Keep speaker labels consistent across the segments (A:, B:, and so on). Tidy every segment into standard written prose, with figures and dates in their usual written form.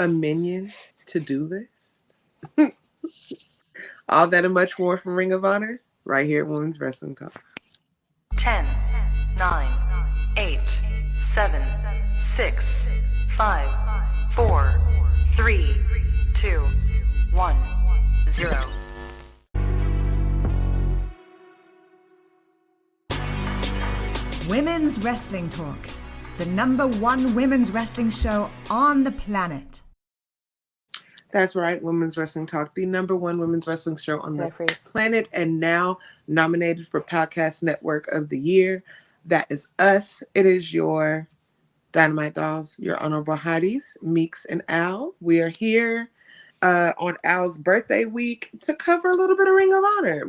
A: a Minion To-Do list. All that and much more from Ring of Honor, right here at Women's Wrestling Talk.
B: 10, 9, 8, 7, 6, 5, 4, 3, 2, 1, 0.
C: Women's Wrestling Talk, the #1 women's wrestling show on the planet.
A: That's right, Women's Wrestling Talk, the #1 women's wrestling show on the planet, and now nominated for Podcast Network of the Year. That is us. It is your Dynamite Dolls, your Honorable Hotties, Meeks and Al. We are here on Al's birthday week to cover a little bit of Ring of Honor.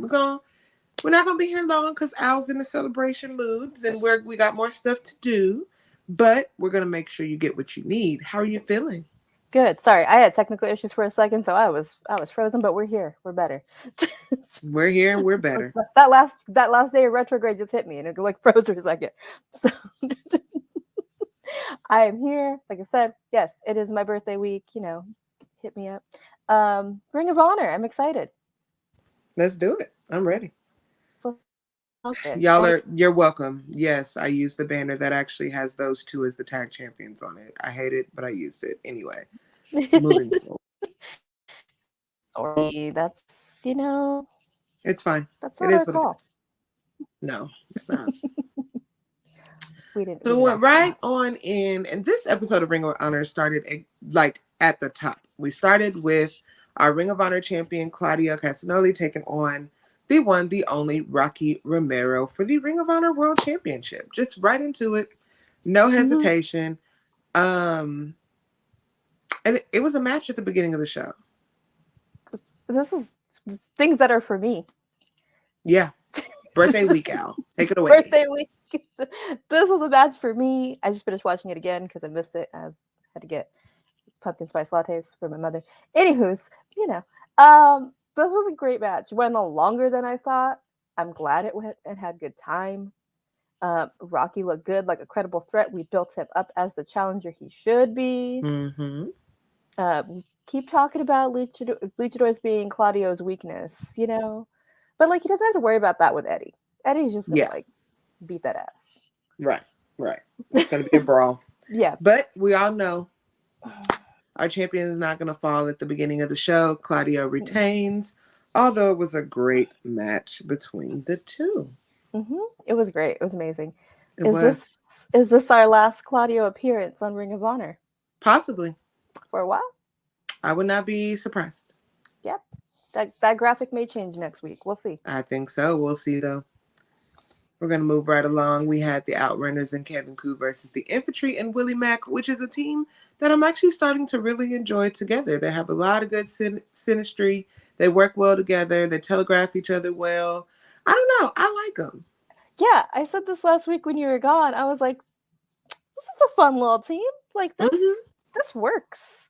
A: We're not gonna be here long because Al's in the celebration moods, and we got more stuff to do. But we're gonna make sure you get what you need. How are you feeling?
D: Good. Sorry, I had technical issues for a second, so I was frozen, but we're here. We're better.
A: We're here and we're better.
D: That last day of retrograde just hit me, and it froze for a second. So I am here. Like I said, yes, it is my birthday week. Hit me up. Ring of Honor. I'm excited.
A: Let's do it. I'm ready.
D: Okay.
A: You're welcome. Yes, I used the banner that actually has those two as the tag champions on it. I hate it, but I used it anyway. Moving forward.
D: Sorry, that's
A: It's fine.
D: That's
A: it
D: not
A: is
D: our
A: what
D: call.
A: It is. No, it's not.
D: we didn't
A: went right on in, and this episode of Ring of Honor started at the top. We started with our Ring of Honor champion Claudio Castagnoli taking on the one, the only Rocky Romero for the Ring of Honor World Championship. Just right into it. No hesitation. And it was a match at the beginning of the show.
D: This is things that are for me.
A: Yeah. Birthday week, Al. Take it away.
D: Birthday week. This was a match for me. I just finished watching it again because I missed it. I had to get pumpkin spice lattes for my mother. Anywho's, this was a great match. It went on longer than I thought. I'm glad it went and had good time. Rocky looked good, like a credible threat. We built him up as the challenger he should be.
A: Mm-hmm.
D: We keep talking about luchadors being Claudio's weakness, but he doesn't have to worry about that with Eddie. Eddie's just gonna beat that ass.
A: Right. It's gonna be a brawl.
D: Yeah.
A: But we all know our champion is not going to fall at the beginning of the show. Claudio retains, although it was a great match between the two.
D: Mm-hmm. It was great. It was amazing.
A: Is
D: this our last Claudio appearance on Ring of Honor?
A: Possibly.
D: For a while?
A: I would not be surprised.
D: Yep. That graphic may change next week. We'll see.
A: I think so. We'll see, though. We're going to move right along. We had the Outrunners and Kevin Koo versus the Infantry and Willie Mack, which is a team that I'm actually starting to really enjoy together. They have a lot of good synastry. They work well together. They telegraph each other well. I don't know. I like them.
D: Yeah, I said this last week when you were gone. I was like, this is a fun little team. This works.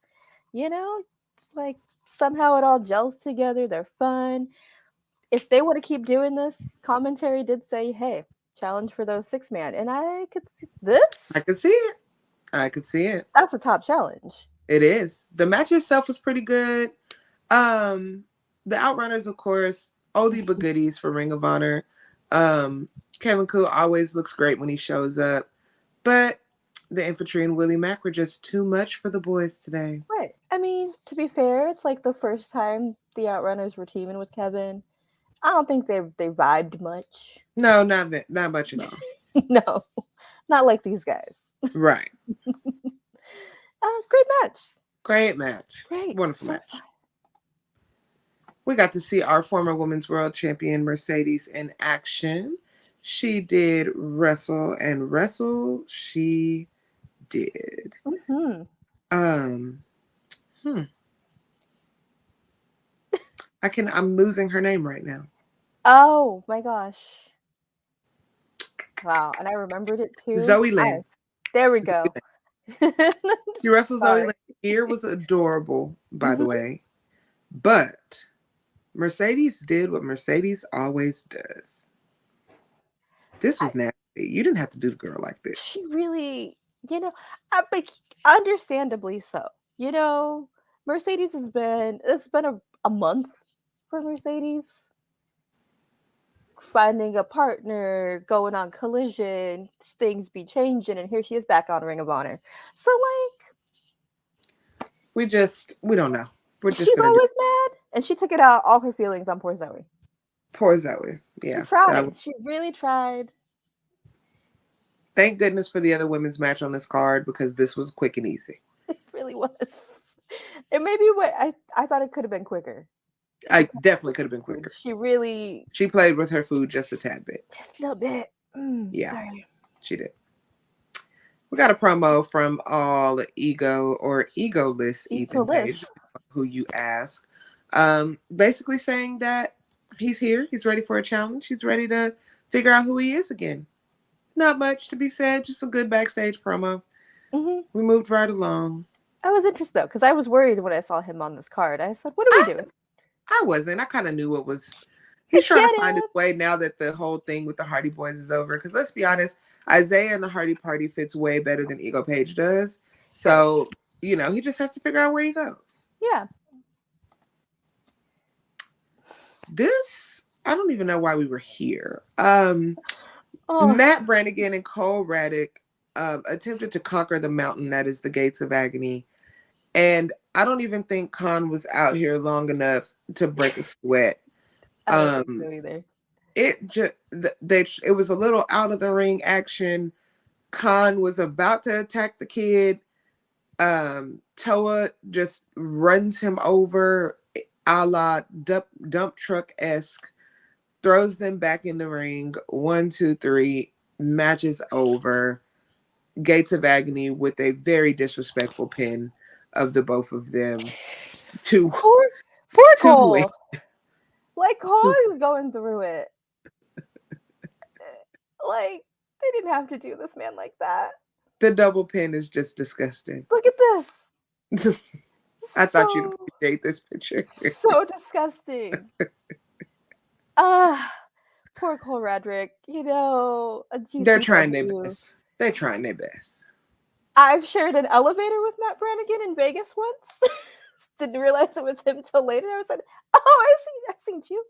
D: Somehow it all gels together. They're fun. If they want to keep doing this, commentary did say, hey, challenge for those 6-man. And I could see this.
A: I could see it.
D: That's a top challenge.
A: It is. The match itself was pretty good. The Outrunners, of course, oldie but goodies for Ring of Honor. Kevin Koo always looks great when he shows up. But the Infantry and Willie Mack were just too much for the boys today.
D: Right. I mean, to be fair, it's the first time the Outrunners were teaming with Kevin. I don't think they vibed much.
A: No, not much at all.
D: No, not like these guys.
A: Right.
D: Great match.
A: Great match.
D: Great.
A: Wonderful match. Fun. We got to see our former Women's World Champion Mercedes in action. She did wrestle, and wrestle she did.
D: Mm-hmm.
A: I'm losing her name right now.
D: Oh my gosh. Wow. And I remembered it too.
A: Zoe Lynn.
D: There we go.
A: You wrestled Zoe Lynn. Ear was adorable, by the way. But Mercedes did what Mercedes always does. This was nasty. You didn't have to do the girl like this.
D: She really, but understandably so. You know, Mercedes it's been a month for Mercedes. Finding a partner, going on Collision, things be changing, and here she is back on Ring of Honor. So
A: We don't know. We're just
D: she's
A: gonna do
D: always mad, and she took it out all her feelings on poor Zoe.
A: poor Zoe.
D: She
A: Yeah.
D: tried. She really tried.
A: Thank goodness for the other women's match on this card because this was quick and easy.
D: It really was. It may be what I thought it could have been quicker.
A: I definitely could have been quicker.
D: She
A: played with her food just a tad bit.
D: Just a little bit.
A: Yeah,
D: sorry.
A: she did. We got a promo from all ego or egoless Ethan Page, who you ask. Basically saying that he's here, he's ready for a challenge, he's ready to figure out who he is again. Not much to be said, just a good backstage promo.
D: Mm-hmm.
A: We moved right along.
D: I was interested though, because I was worried when I saw him on this card. I said, "What are we doing?"
A: I wasn't. I kind of knew it was. He's trying to find his way now that the whole thing with the Hardy Boys is over. Because let's be honest, Isaiah and the Hardy Party fits way better than Ego Page does. So, he just has to figure out where he goes.
D: Yeah.
A: This, I don't even know why we were here. Matt Brannigan and Cole Raddick attempted to conquer the mountain that is the Gates of Agony. And I don't even think Khan was out here long enough to break a sweat.
D: I don't think so either.
A: It was a little out of the ring action. Khan was about to attack the kid. Toa just runs him over, a la dump truck-esque, throws them back in the ring. 1, 2, 3, matches over. Gates of Agony with a very disrespectful pin of the both of them.
D: Poor Cole. Like, Cole is going through it. Like, they didn't have to do this man like that.
A: The double pin is just disgusting.
D: Look at this.
A: I thought you'd appreciate this picture.
D: So disgusting. Poor Cole Radrick.
A: They're trying their best. They're trying their best.
D: I've shared an elevator with Matt Brannigan in Vegas once. Didn't realize it was him till later. I was like, "Oh, I seen you."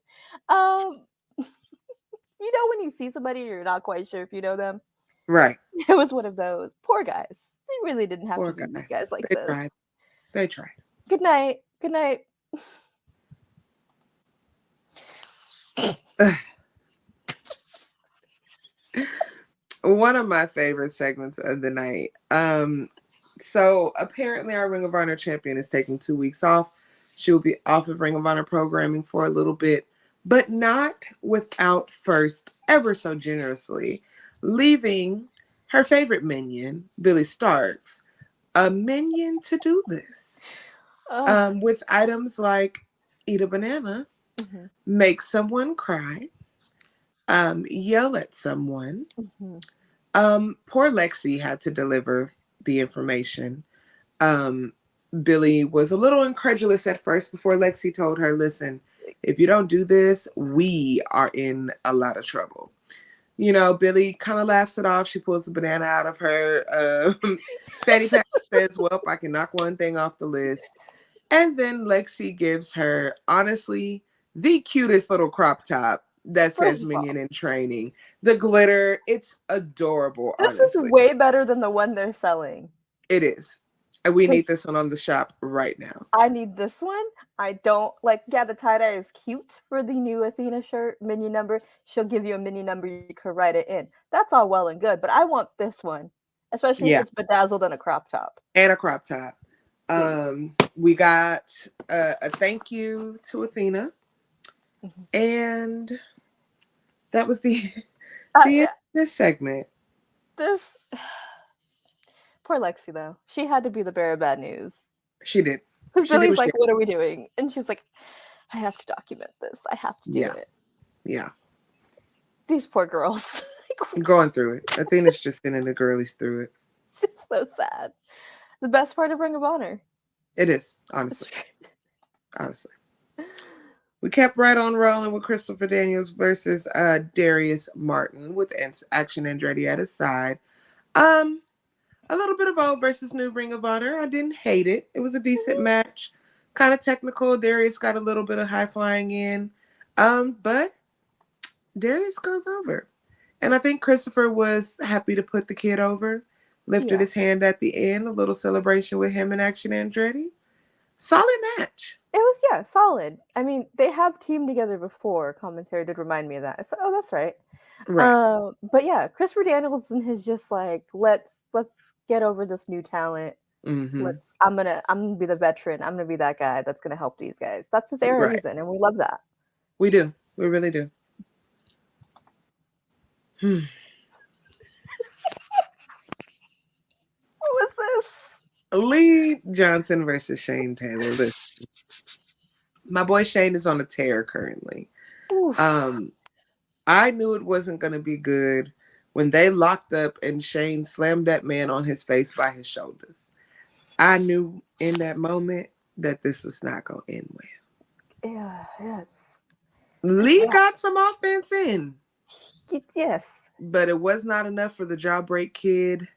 D: When you see somebody, you're not quite sure if you know them.
A: Right.
D: It was one of those. Poor guys. They really didn't have to do these guys like this.
A: They tried.
D: Good night. Good night.
A: One of my favorite segments of the night. So apparently our Ring of Honor champion is taking 2 weeks off. She will be off of Ring of Honor programming for a little bit, but not without first, ever so generously, leaving her favorite minion, Billie Starkz, a minion to do this. With items like eat a banana, make someone cry, yell at someone. Poor Lexi had to deliver the information. Billie was a little incredulous at first before Lexi told her, "Listen, if you don't do this, we are in a lot of trouble." Billie kind of laughs it off. She pulls the banana out of her fanny pack, says, "Well, I can knock one thing off the list." And then Lexi gives her, honestly, the cutest little crop top that says Minion in Training. The glitter, it's adorable.
D: This is way better than the one they're selling.
A: It is. And we need this one on the shop right now.
D: I need this one. I don't the tie-dye is cute for the new Athena shirt, minion number. She'll give you a minion number, you could write it in. That's all well and good, but I want this one. Especially if it's bedazzled and a crop top.
A: And a crop top. We got a thank you to Athena. And that was the end of this segment.
D: This poor Lexi, though. She had to be the bearer of bad news.
A: She did.
D: Because Billie's like, "What are we doing?" And she's like, "I have to document this. I have to do it."
A: Yeah.
D: These poor girls.
A: Going through it. Athena's just sending the girlies through it.
D: It's just so sad. The best part of Ring of Honor.
A: It is, honestly. Honestly. We kept right on rolling with Christopher Daniels versus Darius Martin with Action Andretti at his side. a little bit of old versus new Ring of Honor. I didn't hate it. It was a decent match. Kind of technical. Darius got a little bit of high flying in. But Darius goes over. And I think Christopher was happy to put the kid over. Lifted his hand at the end. A little celebration with him and Action Andretti. Solid match.
D: It was, solid. I mean, they have teamed together before. Commentary did remind me of that. I said, oh, that's right.
A: Right.
D: But yeah, Christopher Danielson is just like, let's get over this new talent.
A: Mm-hmm.
D: I'm gonna be the veteran. I'm gonna be that guy that's gonna help these guys. That's his era he's in, and we love that.
A: We do. We really do.
D: What was this?
A: Lee Johnson versus Shane Taylor. Listen, my boy Shane is on a tear currently.
D: Oof.
A: I knew it wasn't going to be good when they locked up and Shane slammed that man on his face by his shoulders. I knew in that moment that this was not going to end well.
D: Yeah, yes.
A: Lee got some offense in.
D: Yes.
A: But it was not enough for the Jawbreak Kid.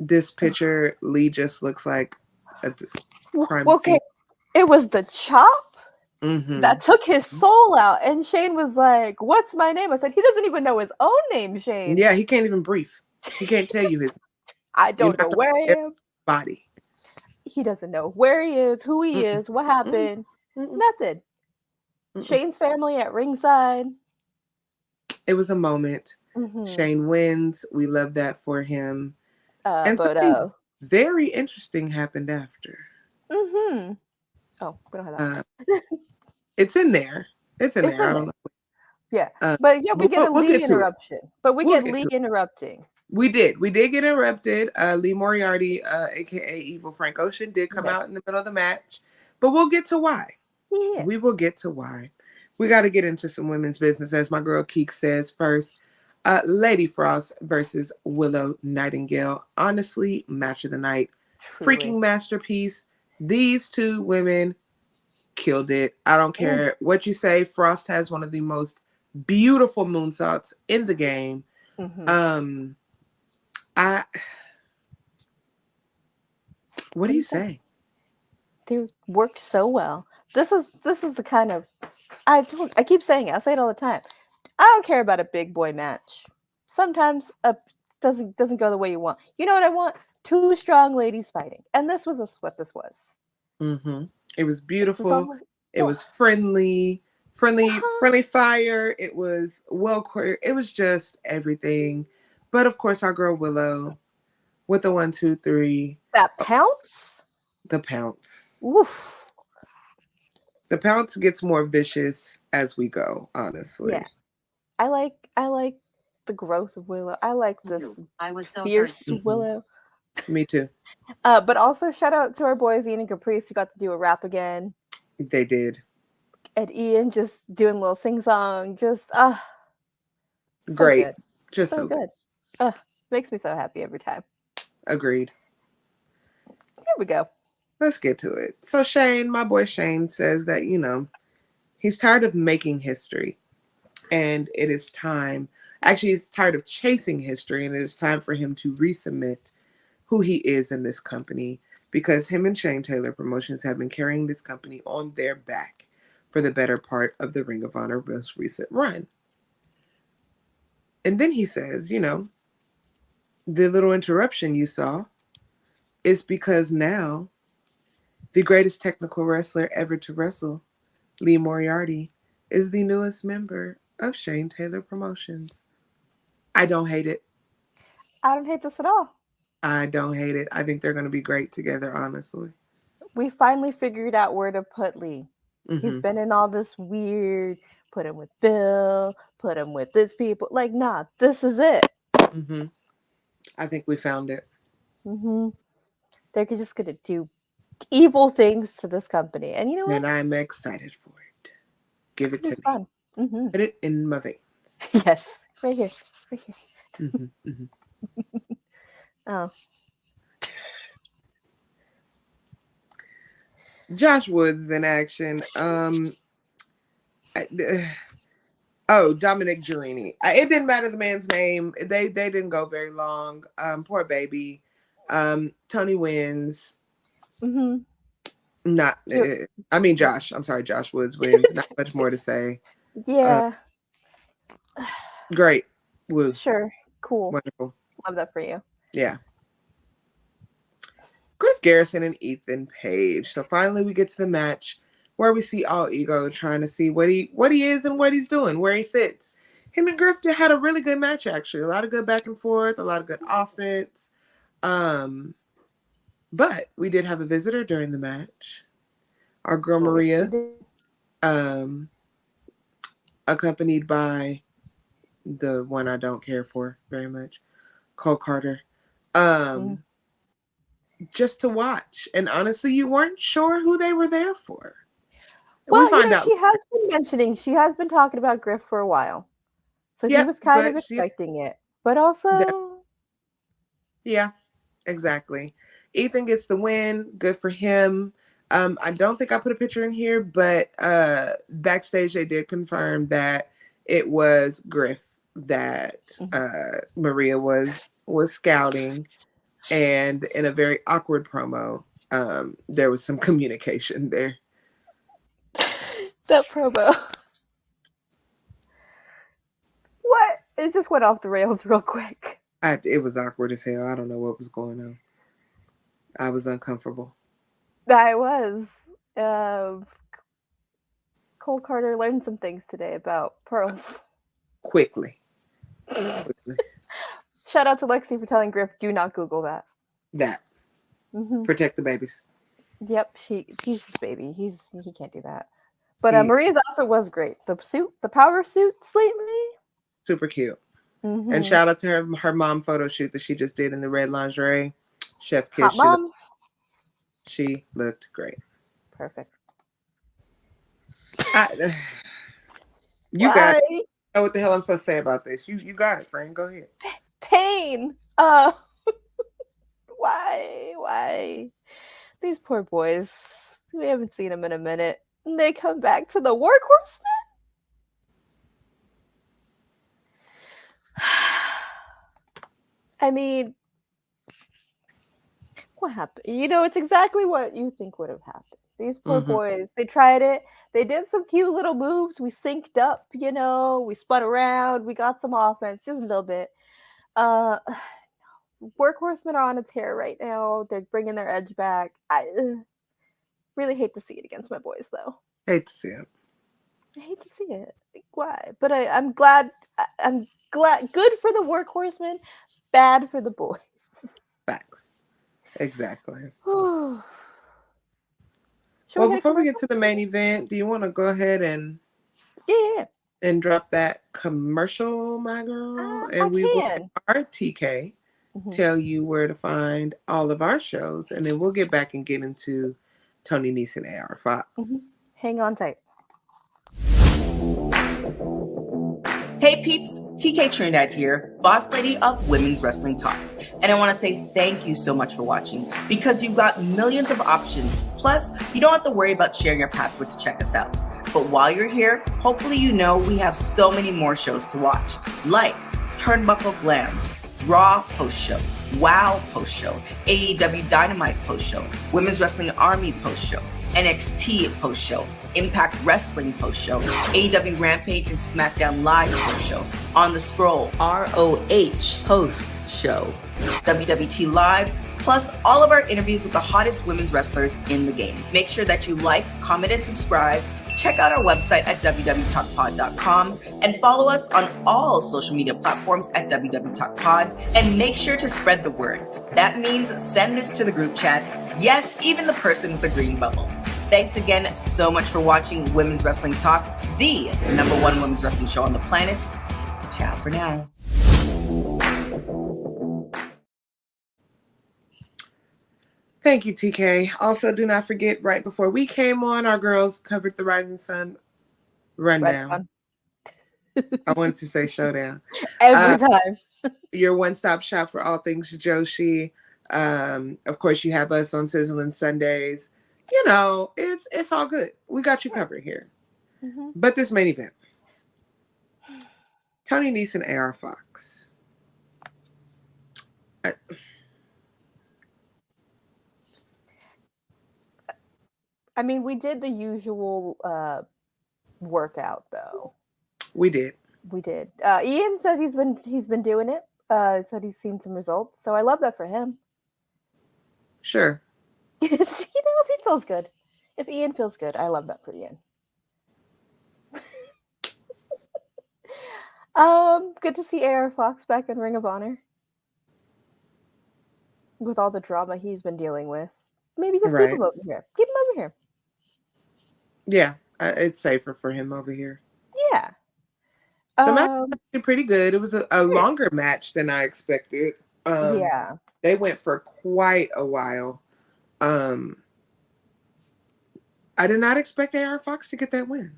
A: This picture, Lee just looks like a crime scene.
D: It was the chop that took his soul out. And Shane was like, what's my name? I said, he doesn't even know his own name, Shane.
A: Yeah, he can't even brief. He can't tell you his
D: I don't know where I am.
A: Body.
D: He doesn't know where he is, who he is, what happened. Nothing. Shane's family at ringside.
A: It was a moment. Shane wins. We love that for him. And something very interesting happened after.
D: Oh, we don't have that.
A: It's in there. It's in there. I don't know.
D: Yeah. But yeah, we get a Lee interruption. But we get Lee interrupting.
A: We did get interrupted. Lee Moriarty, aka Evil Frank Ocean, did come out in the middle of the match. But we'll get to why. Yeah. We will get to why. We got to get into some women's business, as my girl Keek says first. Lady Frost versus Willow Nightengale. Honestly, match of the night. Truly. Freaking masterpiece. These two women killed it. I don't care what you say. Frost has one of the most beautiful moonsaults in the game. What do you say?
D: They worked so well. This is the kind of I keep saying it. I say it all the time. I don't care about a big boy match. Sometimes doesn't go the way you want. You know what I want? Two strong ladies fighting, and this was what this was.
A: It was beautiful. It was friendly fire. It was well choreographed. It was just everything. But of course, our girl Willow with the 1, 2, 3.
D: That pounce.
A: The pounce.
D: Oof.
A: The pounce gets more vicious as we go, honestly.
D: Yeah. I like the growth of Willow. I like this fierce Willow.
A: Me too.
D: But also shout out to our boys Ian and Caprice who got to do a rap again.
A: They did.
D: And Ian just doing a little sing-song. Just so
A: great.
D: Good.
A: Just so good.
D: Makes me so happy every time.
A: Agreed.
D: Here we go.
A: Let's get to it. So Shane, my boy Shane, says that, he's tired of making history. And it is time. Actually, he's tired of chasing history. And it is time for him to resubmit who he is in this company. Because him and Shane Taylor Promotions have been carrying this company on their back for the better part of the Ring of Honor most recent run. And then he says, the little interruption you saw is because now the greatest technical wrestler ever to wrestle, Lee Moriarty, is the newest member of Shane Taylor Promotions. I don't hate it.
D: I don't hate this at all.
A: I don't hate it. I think they're going to be great together, honestly.
D: We finally figured out where to put Lee. He's been in all this weird, put him with Bill, put him with this people. Like, nah, this is it.
A: I think we found it.
D: They're just going to do evil things to this company. And you know what?
A: And I'm excited for it. Give it to
D: me.
A: Put it in my veins.
D: Yes. Right here. Oh.
A: Josh Woods in action. Oh, Dominic Giurini. It didn't matter the man's name. They didn't go very long. Poor baby. Tony wins.
D: Mm-hmm.
A: Not. I mean, Josh. I'm sorry, Josh Woods wins. Not much more to say.
D: Yeah.
A: Great. Woo.
D: Sure. Cool.
A: Wonderful.
D: Love that for you.
A: Yeah. Griff Garrison and Ethan Page. So finally we get to the match where we see All Ego trying to see what he is and what he's doing, where he fits. Him and Griff had a really good match, actually. A lot of good back and forth, a lot of good offense. But we did have a visitor during the match. Our girl Maria, accompanied by the one I don't care for very much, Cole Carter. Just to watch. And honestly, you weren't sure who they were there for.
D: Well, she has been mentioning, she has been talking about Griff for a while. So he was kind of expecting it. But also...
A: Yeah, exactly. Ethan gets the win. Good for him. I don't think I put a picture in here, but backstage they did confirm that it was Griff that Maria was scouting. And in a very awkward promo, there was some communication there.
D: That promo. What? It just went off the rails real quick.
A: It was awkward as hell. I don't know what was going on. I was uncomfortable.
D: I was. Cole Carter learned some things today about pearls. Quickly. Shout out to Lexi for telling Griff, do not Google that.
A: Protect the babies.
D: Yep, he's his baby. He can't do that. But Maria's outfit was great. The suit, the power suit slightly.
A: Super cute. And shout out to her mom photo shoot that she just did in the red lingerie. Chef kiss. She looked great.
D: Perfect.
A: You got it. I don't know what the hell I'm supposed to say about this. You got it, friend. Go ahead.
D: Pain. Why? These poor boys. We haven't seen them in a minute. And they come back to the workhorsemen? I mean, what happened? It's exactly what you think would have happened. These poor boys, they tried it. They did some cute little moves. We synced up, we spun around. We got some offense, just a little bit. Workhorsemen are on a tear right now. They're bringing their edge back. I really hate to see it against my boys, though.
A: Hate to see it.
D: I hate to see it. Like, why? But I'm glad. I'm glad. Good for the workhorsemen. Bad for the boys.
A: Facts. Exactly.
D: Well,
A: before we get to the main event, do you want to go ahead and drop that commercial, my girl? And we will have our TK tell you where to find all of our shows, and then we'll get back and get into Tony Neese and AR Fox.
D: Hang on tight.
E: Hey peeps, TK Trinidad here, boss lady of Women's Wrestling Talk. And I want to say thank you so much for watching, because you've got millions of options. Plus, you don't have to worry about sharing your password to check us out. But while you're here, hopefully you know we have so many more shows to watch, like Turnbuckle Glam, Raw post-show, WoW post-show, AEW Dynamite post-show, Women's Wrestling Army post-show, NXT post-show, Impact Wrestling post-show, AEW Rampage and SmackDown Live post-show, On the Scroll, ROH post-show, WWT Live, plus all of our interviews with the hottest women's wrestlers in the game. Make sure that you like, comment, and subscribe. Check out our website at www.talkpod.com and follow us on all social media platforms at www.talkpod, and make sure to spread the word. That means send this to the group chat. Yes, even the person with the green bubble. Thanks again so much for watching Women's Wrestling Talk, the #1 women's wrestling show on the planet. Ciao for now.
A: Thank you, TK. Also, do not forget, right before we came on, our girls covered the Rising Sun rundown. I wanted to say showdown.
D: Every time.
A: Your one-stop shop for all things Joshi. Of course, you have us on Sizzling Sundays. It's all good. We got you covered here. But this main event. Tony Neese and AR Fox.
D: I mean, we did the usual workout though.
A: We did.
D: We did. Ian said he's been doing it. Said he's seen some results. So I love that for him.
A: Sure.
D: If he feels good. If Ian feels good, I love that for Ian. Good to see AR Fox back in Ring of Honor. With all the drama he's been dealing with. Maybe just keep him over here. Keep him over here.
A: Yeah, it's safer for him over here.
D: Yeah.
A: The match was pretty good. It was a longer match than I expected.
D: Yeah.
A: They went for quite a while. I did not expect AR Fox to get that win.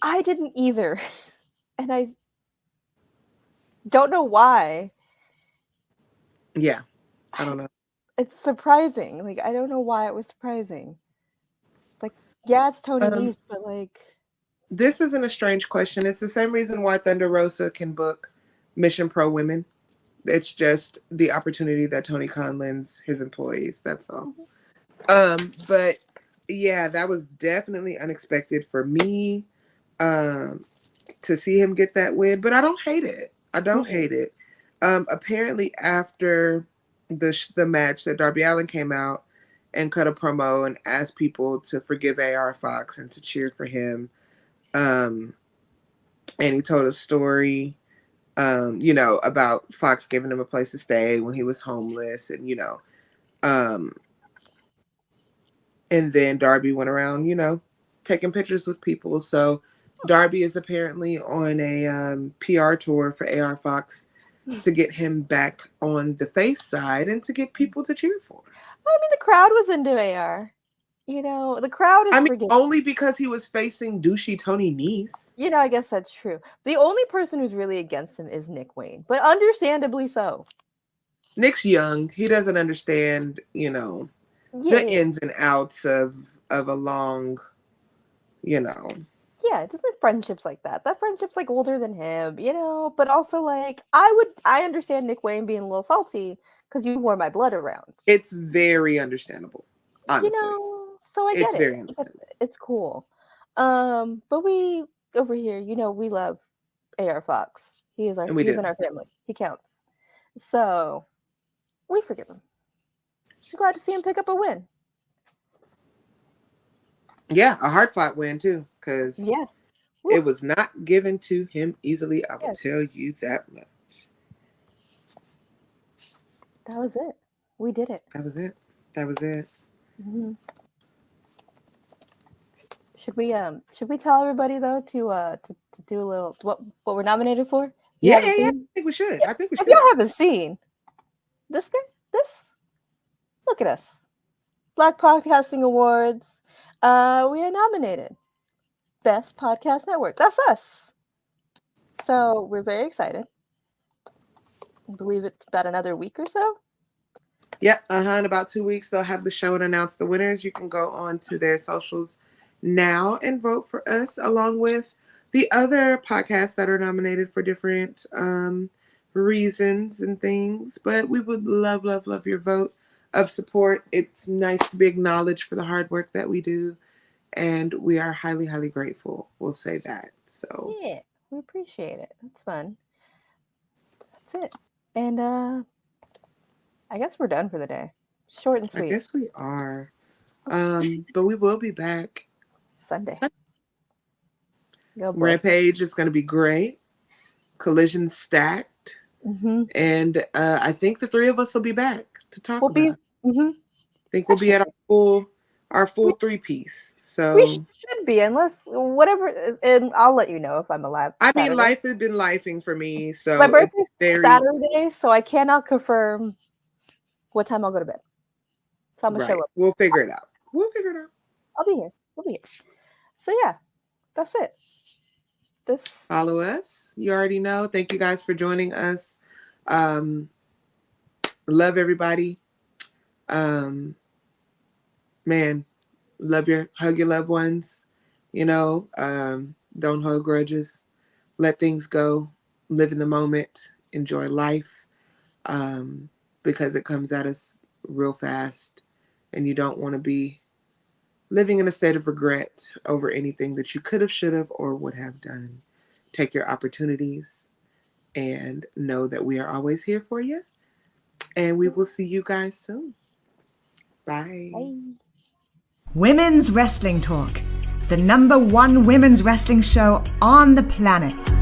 D: I didn't either. And I don't know why.
A: Yeah. I don't know.
D: It's surprising. Like, I don't know why it was surprising. Like, yeah, it's Tony Nese, but like...
A: This isn't a strange question. It's the same reason why Thunder Rosa can book Mission Pro women. It's just the opportunity that Tony Khan lends his employees. That's all. But yeah, that was definitely unexpected for me to see him get that win. But I don't hate it. I don't hate it. Apparently, after the match, that Darby Allin came out and cut a promo and asked people to forgive AR Fox and to cheer for him. And he told a story, about Fox giving him a place to stay when he was homeless, and and then Darby went around, taking pictures with people. So Darby is apparently on a PR tour for AR Fox to get him back on the face side and to get people to cheer for him.
D: I mean, the crowd was into AR. The crowd is
A: only because he was facing douchey Tony Nese.
D: I guess that's true. The only person who's really against him is Nick Wayne, but understandably so.
A: Nick's young. He doesn't understand, the ins and outs of a long,
D: Yeah, just like friendships like that. That friendship's like older than him, but also like I understand Nick Wayne being a little salty because you wore my blood around.
A: It's very understandable, honestly.
D: So I get
A: it's
D: it.
A: Very understandable.
D: It's cool. But we over here, we love AR Fox. He's in our family. He counts. So we forgive him. I'm glad to see him pick up a win.
A: Yeah, a hard-fought win too, because it was not given to him easily. I will tell you that much.
D: That was it. We did it.
A: That was it.
D: Mm-hmm. Should we tell everybody though to do a little what we're nominated for?
A: Yeah. I think we should.
D: If y'all haven't seen this, look at us. Black Podcasting Awards. We are nominated. Best Podcast Network. That's us. So we're very excited. I believe it's about another week or so.
A: Yep. In about 2 weeks, they'll have the show and announce the winners. You can go on to their socials now and vote for us, along with the other podcasts that are nominated for different reasons and things. But we would love your vote of support. It's nice to be acknowledged for the hard work that we do, and we are highly, highly grateful. We'll say that. So
D: yeah, we appreciate it. That's fun. That's it. And I guess we're done for the day. Short and sweet.
A: I guess we are. But we will be back
D: Sunday.
A: Rampage is going to be great. Collision stacked.
D: Mm-hmm.
A: And I think the three of us will be back to talk about it.
D: Mm-hmm.
A: I think we'll be at our full three-piece. So
D: we should be, unless whatever, and I'll let you know if I'm alive.
A: I mean, life has been lifing for me. So
D: my birthday's Saturday, so I cannot confirm what time I'll go to bed. So I'm gonna show up.
A: We'll figure it out.
D: I'll be here. We'll be here. So yeah, that's it.
A: Follow us. You already know. Thank you guys for joining us. Love everybody. Man, hug your loved ones. Don't hold grudges. Let things go. live in the moment, enjoy life, because it comes at us real fast, and you don't want to be living in a state of regret over anything that you could have, should have, or would have done. Take your opportunities and know that we are always here for you. And we will see you guys soon. Bye.
D: Bye.
C: Women's Wrestling Talk, the #1 women's wrestling show on the planet.